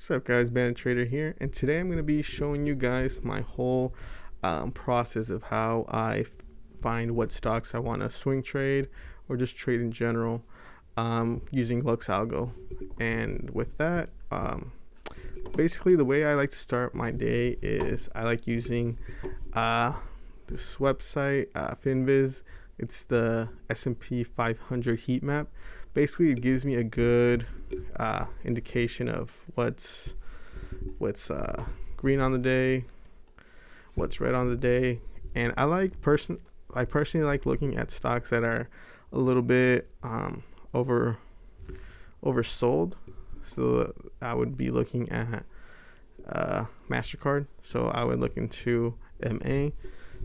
What's up guys, Bandit Trader here, and today I'm going to be showing you guys my whole process of how I find what stocks I want to swing trade or just trade in general using Lux Algo. And with that, basically the way I like to start my day is I like using this website, Finviz. It's the S&P 500 heat map. Basically it gives me a good indication of what's green on the day, what's red on the day. And I personally like looking at stocks that are a little bit oversold. So I would be looking at MasterCard. So I would look into MA.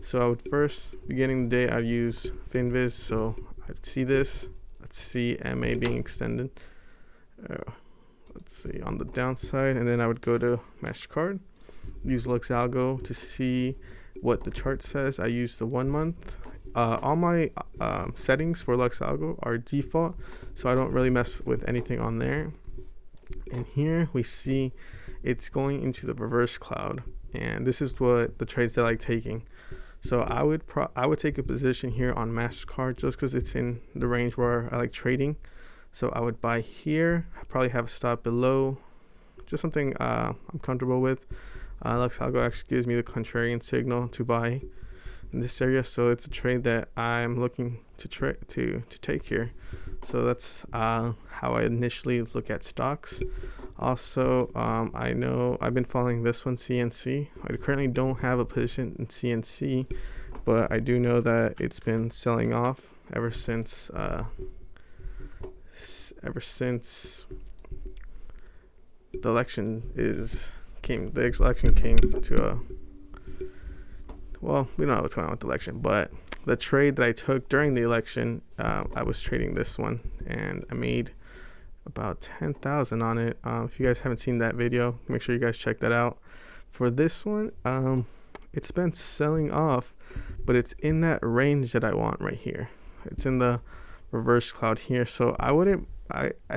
So I would first, beginning the day, I'd use Finviz. So I'd see this. Let's see MA being extended. Let's see on the downside, and then I would go to MasterCard, use Lux Algo to see what the chart says. I use the 1 month. All my settings for Lux Algo are default, so I don't really mess with anything on there. And here we see it's going into the reverse cloud, and this is what the trades that I like taking. So I would take a position here on MasterCard just because it's in the range where I like trading. So I would buy here. I probably have a stop below, just something I'm comfortable with. Lux Algo actually gives me the contrarian signal to buy in this area, so it's a trade that I'm looking to take here. So that's how I initially look at stocks. Also, I know I've been following this one, CNC. I currently don't have a position in CNC, but I do know that it's been selling off ever since the election came to a, well, we don't know what's going on with the election, but the trade that I took during the election, I was trading this one, and I made about 10,000 on it. If you guys haven't seen that video, make sure you guys check that out. For this one, it's been selling off, but it's in that range that I want right here. It's in the reverse cloud here, so I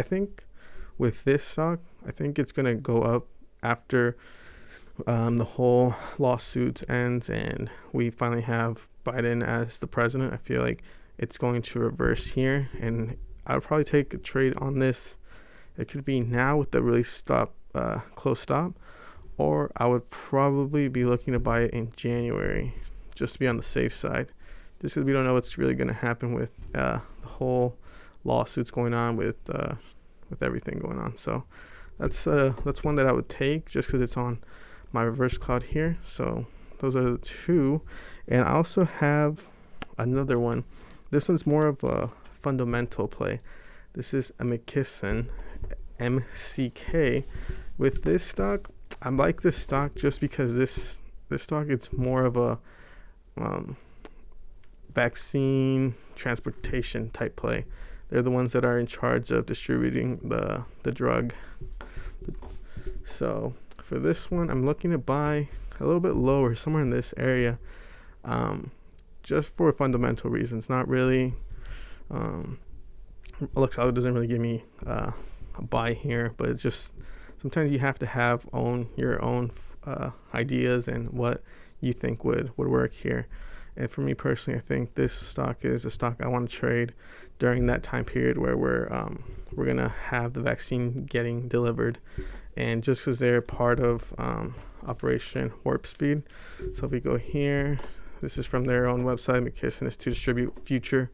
think with this stock, I think it's gonna go up after the whole lawsuits ends and we finally have Biden as the president. I feel like it's going to reverse here, and I would probably take a trade on this. It could be now with the really close stop, or I would probably be looking to buy it in January just to be on the safe side, just because we don't know what's really going to happen with the whole lawsuits going on with everything going on. So that's one that I would take just because it's on my reverse cloud here. So those are the two, and I also have another one. This one's more of a fundamental play. This is a McKesson, MCK. With this stock, I like this stock just because this stock, it's more of a vaccine transportation type play. They're the ones that are in charge of distributing the drug. So for this one, I'm looking to buy a little bit lower, somewhere in this area, just for fundamental reasons. Not really. Lux Algo doesn't really give me a buy here, but it's just sometimes you have to have your own ideas and what you think would work here. And for me personally, I think this stock is a stock I want to trade during that time period where we're gonna have the vaccine getting delivered, and just because they're part of Operation Warp Speed. So if we go here, this is from their own website. McKesson is to distribute future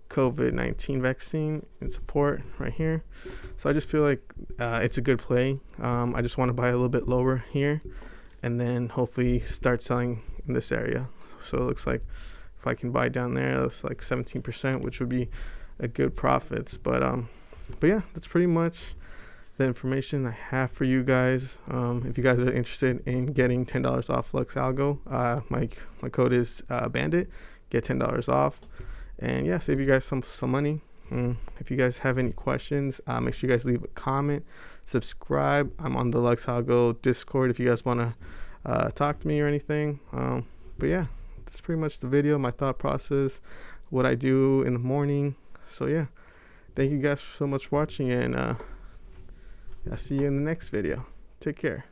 COVID-19 vaccine and support right here. So I just feel like it's a good play. I just want to buy a little bit lower here, and then hopefully start selling in this area. So it looks like if I can buy down there, it's like 17%, which would be a good profits. But yeah, that's pretty much the information I have for you guys. If you guys are interested in getting $10 off Lux Algo, my code is Bandit. Get $10 off, and yeah, save you guys some money. If you guys have any questions, make sure you guys leave a comment, subscribe. I'm on the Lux Algo Discord if you guys want to talk to me or anything. But yeah, that's pretty much the video, my thought process, what I do in the morning. So yeah, thank you guys so much for watching, and I'll see you in the next video. Take care.